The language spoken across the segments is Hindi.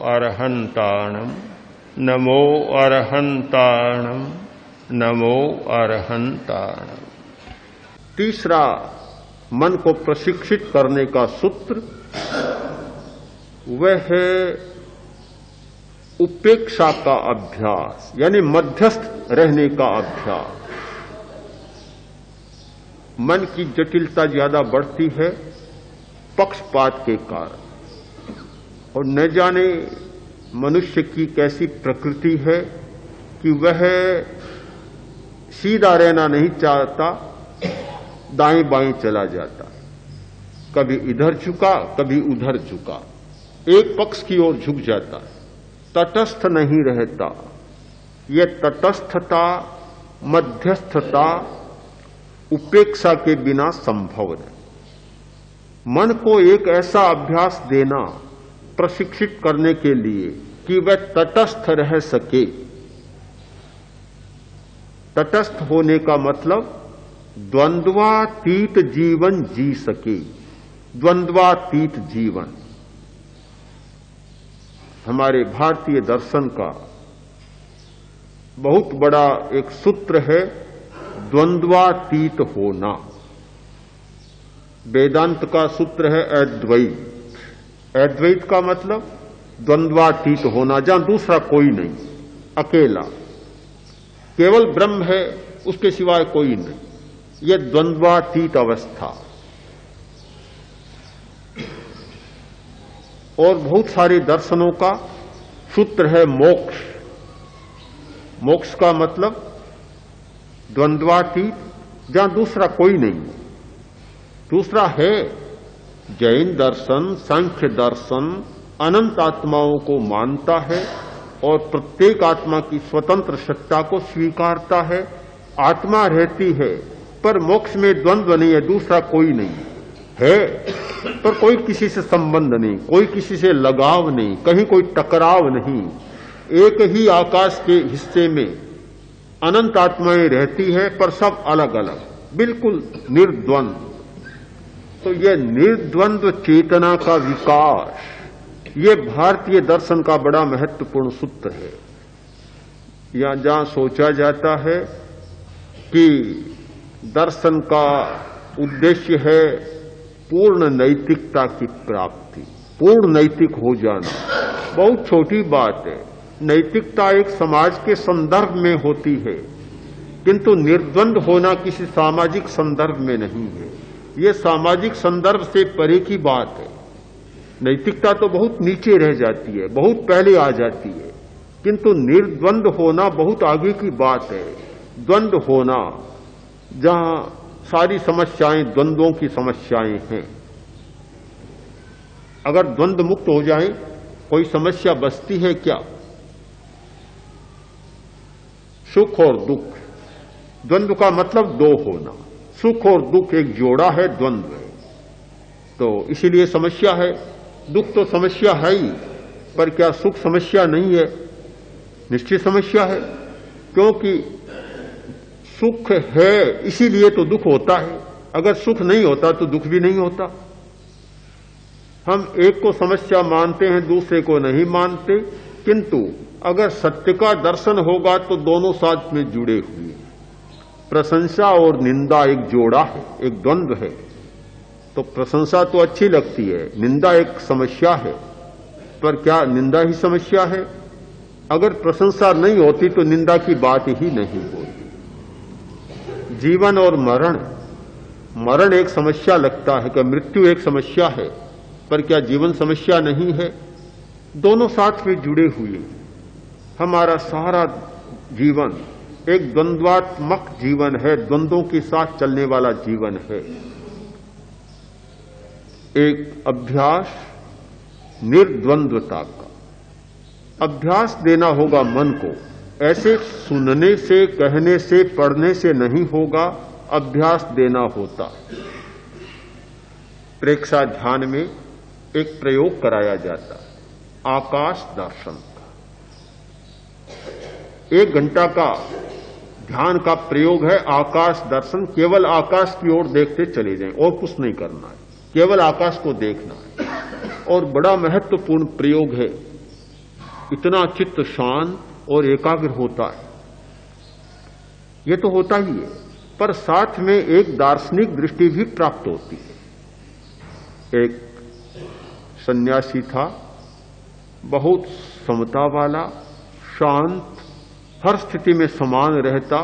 अरहन्ताणम् नमो अरहन्ताणम् नमो अरहन्ताणम्। तीसरा मन को प्रशिक्षित करने का सूत्र वह है उपेक्षा का अभ्यास, यानी मध्यस्थ रहने का अभ्यास। मन की जटिलता ज्यादा बढ़ती है पक्षपात के कारण, और न जाने मनुष्य की कैसी प्रकृति है कि वह सीधा रहना नहीं चाहता, दाएं बाएं चला जाता, कभी इधर झुका कभी उधर झुका, एक पक्ष की ओर झुक जाता, तटस्थ नहीं रहता। यह तटस्थता, मध्यस्थता उपेक्षा के बिना संभव नहीं। मन को एक ऐसा अभ्यास देना प्रशिक्षित करने के लिए कि वह तटस्थ रह सके। तटस्थ होने का मतलब द्वंद्वातीत जीवन जी सके। द्वंद्वातीत जीवन हमारे भारतीय दर्शन का बहुत बड़ा एक सूत्र है, द्वंद्वातीत होना। वेदांत का सूत्र है अद्वैत। अद्वैत का मतलब द्वंद्वातीत होना, जहां दूसरा कोई नहीं, अकेला, केवल ब्रह्म है, उसके सिवाय कोई नहीं। यह द्वंद्वातीत अवस्था। और बहुत सारे दर्शनों का सूत्र है मोक्ष। मोक्ष का मतलब द्वंद्वातीत, जहां दूसरा कोई नहीं। दूसरा है जैन दर्शन, सांख्य दर्शन अनंत आत्माओं को मानता है और प्रत्येक आत्मा की स्वतंत्र सत्ता को स्वीकारता है। आत्मा रहती है पर मोक्ष में द्वंद्व नहीं है, दूसरा कोई नहीं है, पर कोई किसी से संबंध नहीं, कोई किसी से लगाव नहीं, कहीं कोई टकराव नहीं। एक ही आकाश के हिस्से में अनंत आत्माएं रहती है पर सब अलग अलग, बिल्कुल निर्द्वंद। तो यह निर्द्वंद्व चेतना का विकास, यह भारतीय दर्शन का बड़ा महत्वपूर्ण सूत्र है। या जहां सोचा जाता है कि दर्शन का उद्देश्य है पूर्ण नैतिकता की प्राप्ति, पूर्ण नैतिक हो जाना, बहुत छोटी बात है। नैतिकता एक समाज के संदर्भ में होती है, किंतु निर्द्वंद होना किसी सामाजिक संदर्भ में नहीं है। यह सामाजिक संदर्भ से परे की बात है। नैतिकता तो बहुत नीचे रह जाती है, बहुत पहले आ जाती है, किंतु निर्द्वंद होना बहुत आगे की बात है। द्वंद्व होना, जहां सारी समस्याएं द्वंद्वों की समस्याएं हैं। अगर द्वंद्व मुक्त हो जाए, कोई समस्या बचती है क्या? सुख और दुख, द्वंद्व का मतलब दो होना। सुख और दुख एक जोड़ा है, द्वंद्व है, तो इसीलिए समस्या है। दुख तो समस्या है ही, पर क्या सुख समस्या नहीं है? निश्चित समस्या है, क्योंकि सुख है इसीलिए तो दुख होता है। अगर सुख नहीं होता तो दुख भी नहीं होता। हम एक को समस्या मानते हैं, दूसरे को नहीं मानते, किंतु अगर सत्य का दर्शन होगा तो दोनों साथ में जुड़े हुए। प्रशंसा और निंदा एक जोड़ा है, एक द्वंद्व है। तो प्रशंसा तो अच्छी लगती है, निंदा एक समस्या है, पर क्या निंदा ही समस्या है? अगर प्रशंसा नहीं होती तो निंदा की बात ही नहीं होती। जीवन और मरण, मरण एक समस्या लगता है कि मृत्यु एक समस्या है, पर क्या जीवन समस्या नहीं है? दोनों साथ में जुड़े हुए। हमारा सारा जीवन एक द्वंद्वात्मक जीवन है, द्वंद्वों के साथ चलने वाला जीवन है। एक अभ्यास निर्द्वंद्वता का अभ्यास देना होगा मन को। ऐसे सुनने से, कहने से, पढ़ने से नहीं होगा, अभ्यास देना होता। प्रेक्षा ध्यान में एक प्रयोग कराया जाता, आकाश दर्शन का। 1 घंटा का ध्यान का प्रयोग है आकाश दर्शन। केवल आकाश की ओर देखते चले जाएं, और कुछ नहीं करना है, केवल आकाश को देखना है। और बड़ा महत्वपूर्ण प्रयोग है इतना चित्त शांत और एकाग्र होता है। ये तो होता ही है, पर साथ में एक दार्शनिक दृष्टि भी प्राप्त होती है। एक सन्यासी था, बहुत समता वाला, शांत, हर स्थिति में समान रहता,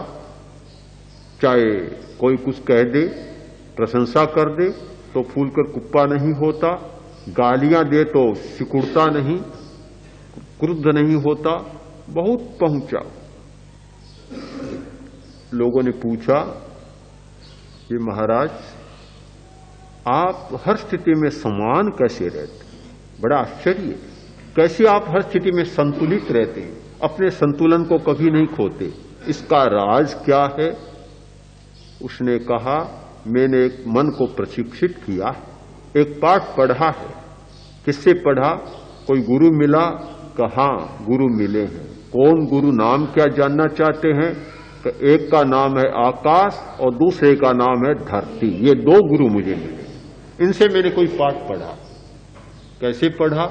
चाहे कोई कुछ कह दे, प्रशंसा कर दे तो फूलकर कुप्पा नहीं होता, गालियां दे तो सिकुड़ता नहीं, क्रुद्ध नहीं होता, बहुत पहुंचा। लोगों ने पूछा, ये महाराज आप हर स्थिति में समान कैसे रहते? बड़ा आश्चर्य, कैसे आप हर स्थिति में संतुलित रहते हैं, अपने संतुलन को कभी नहीं खोते, इसका राज क्या है? उसने कहा, मैंने एक मन को प्रशिक्षित किया, एक पाठ पढ़ा है। किससे पढ़ा? कोई गुरु मिला? कहाँ गुरु मिले हैं। कौन गुरु? नाम क्या जानना चाहते हैं? कि एक का नाम है आकाश और दूसरे का नाम है धरती। ये दो गुरु मुझे मिले, इनसे मैंने कोई पाठ पढ़ा। कैसे पढ़ा?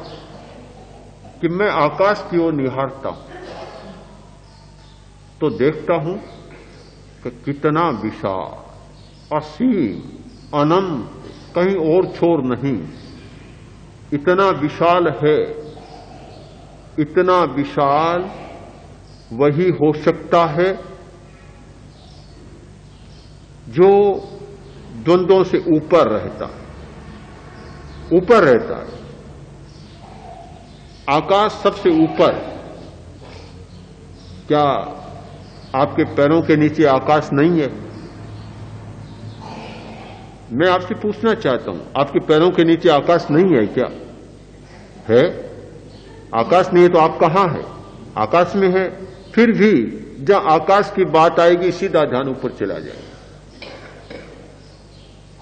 कि मैं आकाश की ओर निहारता हूं तो देखता हूं कि कितना विशाल, असीम, अनंत, कहीं और छोर नहीं, इतना विशाल है। इतना विशाल वही हो सकता है जो द्वंद्वों से ऊपर रहता है, ऊपर रहता है। आकाश सबसे ऊपर। क्या आपके पैरों के नीचे आकाश नहीं है? मैं आपसे पूछना चाहता हूं, आपके पैरों के नीचे आकाश नहीं है क्या? है? आकाश नहीं है तो आप कहां है? आकाश में है। फिर भी जहां आकाश की बात आएगी सीधा ध्यान ऊपर चला जाएगा।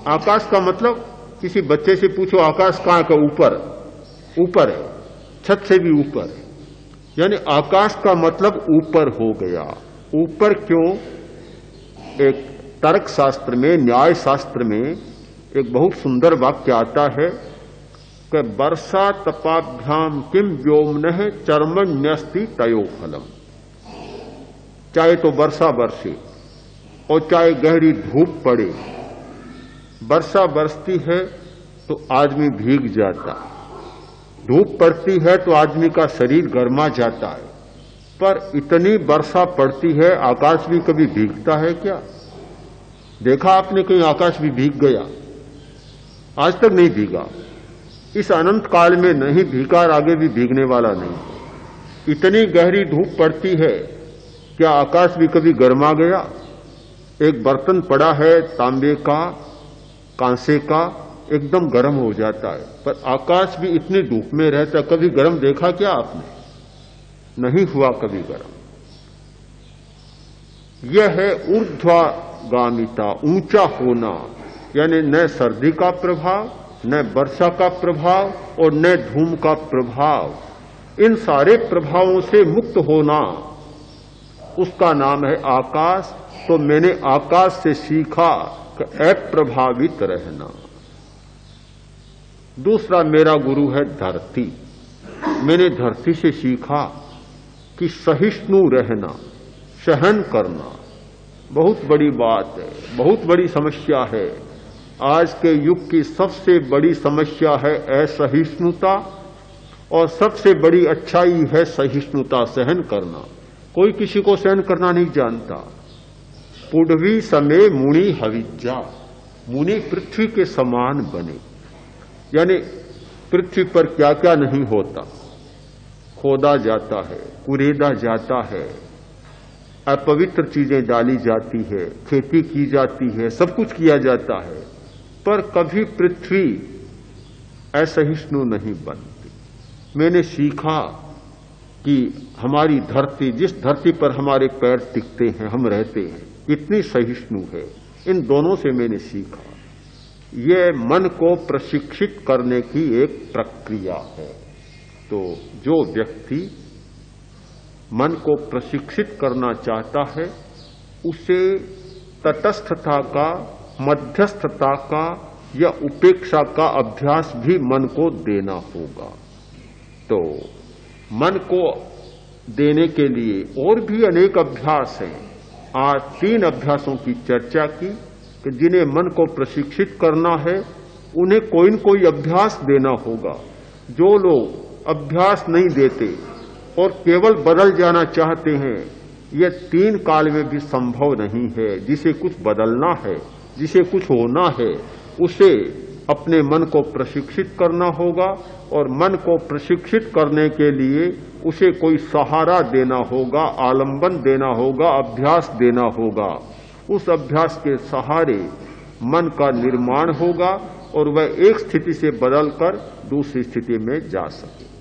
आकाश का मतलब, किसी बच्चे से पूछो आकाश कहां का? ऊपर। ऊपर है, छत से भी ऊपर है। यानी आकाश का मतलब ऊपर हो गया। ऊपर क्यों? एक तर्क शास्त्र में, न्याय शास्त्र में एक बहुत सुंदर वाक्य आता है कि वर्षा तपाभ्याम किम व्योमनः चर्मण्यस्ति तयो फलम। चाहे तो वर्षा बरसे और चाहे गहरी धूप पड़े, वर्षा बरसती है तो आदमी भीग जाता है, धूप पड़ती है तो आदमी का शरीर गर्मा जाता है। पर इतनी वर्षा पड़ती है, आकाश भी कभी भीगता है क्या? देखा आपने कहीं आकाश भी भीग गया? आज तक नहीं भीगा। इस अनंत काल में नहीं भीगा और आगे भी भीगने वाला नहीं। इतनी गहरी धूप पड़ती है, क्या आकाश भी कभी गर्मा गया? एक बर्तन पड़ा है तांबे का, कांसे का, एकदम गर्म हो जाता है, पर आकाश भी इतनी धूप में रहता, कभी गर्म देखा क्या आपने? नहीं हुआ कभी गर्म। यह है ऊर्ध्वगामिता, ऊंचा होना। यानी न सर्दी का प्रभाव, न वर्षा का प्रभाव और न धूम का प्रभाव। इन सारे प्रभावों से मुक्त होना, उसका नाम है आकाश। तो मैंने आकाश से सीखा कि अप्रभावित रहना। दूसरा मेरा गुरु है धरती। मैंने धरती से सीखा कि सहिष्णु रहना, सहन करना बहुत बड़ी बात है, बहुत बड़ी समस्या है। आज के युग की सबसे बड़ी समस्या है असहिष्णुता, और सबसे बड़ी अच्छाई है सहिष्णुता, सहन करना। कोई किसी को सहन करना नहीं जानता। पुढ़वी समय मुनि हविज्जा, मुनि पृथ्वी के समान बने। यानी पृथ्वी पर क्या क्या नहीं होता, खोदा जाता है, कुरेदा जाता है, अपवित्र चीजें डाली जाती है, खेती की जाती है, सब कुछ किया जाता है, पर कभी पृथ्वी असहिष्णु नहीं बनती। मैंने सीखा कि हमारी धरती, जिस धरती पर हमारे पैर टिकते हैं, हम रहते हैं, इतनी सहिष्णु है। इन दोनों से मैंने सीखा। ये मन को प्रशिक्षित करने की एक प्रक्रिया है। तो जो व्यक्ति मन को प्रशिक्षित करना चाहता है, उसे तटस्थता का, मध्यस्थता का या उपेक्षा का अभ्यास भी मन को देना होगा। तो मन को देने के लिए और भी अनेक अभ्यास हैं। आज 3 अभ्यासों की चर्चा की कि जिन्हें मन को प्रशिक्षित करना है उन्हें कोई न कोई अभ्यास देना होगा। जो लोग अभ्यास नहीं देते और केवल बदल जाना चाहते हैं, यह 3 काल में भी संभव नहीं है। जिसे कुछ बदलना है, जिसे कुछ होना है, उसे अपने मन को प्रशिक्षित करना होगा और मन को प्रशिक्षित करने के लिए उसे कोई सहारा देना होगा, आलंबन देना होगा, अभ्यास देना होगा। उस अभ्यास के सहारे मन का निर्माण होगा और वह एक स्थिति से बदलकर दूसरी स्थिति में जा सके।